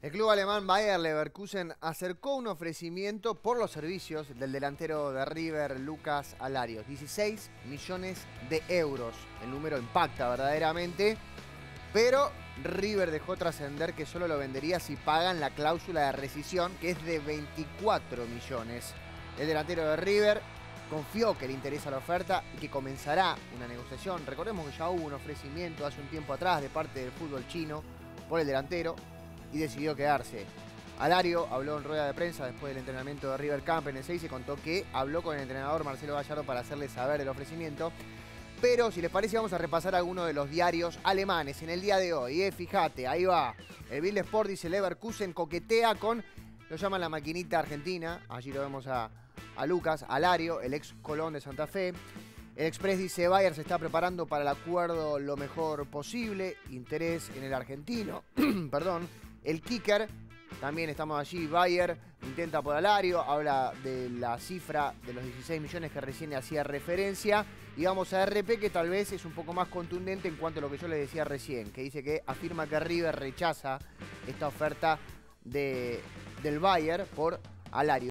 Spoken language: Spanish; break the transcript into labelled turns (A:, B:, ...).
A: El club alemán Bayer Leverkusen acercó un ofrecimiento por los servicios del delantero de River, Lucas Alario. 16 millones de euros. El número impacta verdaderamente, pero River dejó trascender que solo lo vendería si pagan la cláusula de rescisión, que es de 24 millones. El delantero de River confió que le interesa la oferta y que comenzará una negociación. Recordemos que ya hubo un ofrecimiento hace un tiempo atrás de parte del fútbol chino por el delantero y decidió quedarse. Alario habló en rueda de prensa después del entrenamiento de River Camp en el 6 y contó que habló con el entrenador Marcelo Gallardo para hacerle saber el ofrecimiento. Pero si les parece vamos a repasar algunos de los diarios alemanes en el día de hoy. Fíjate, ahí va. El Bild Sport dice: Leverkusen coquetea con, lo llaman la maquinita argentina. Allí lo vemos a Lucas Alario, el ex Colón de Santa Fe. El Express dice: Bayer se está preparando para el acuerdo lo mejor posible. Interés en el argentino. Perdón. El Kicker, también estamos allí. Bayer intenta por Alario, habla de la cifra de los 16 millones que recién hacía referencia. Y vamos a RP, que tal vez es un poco más contundente en cuanto a lo que yo les decía recién, que dice que afirma que River rechaza esta oferta del Bayer por Alario.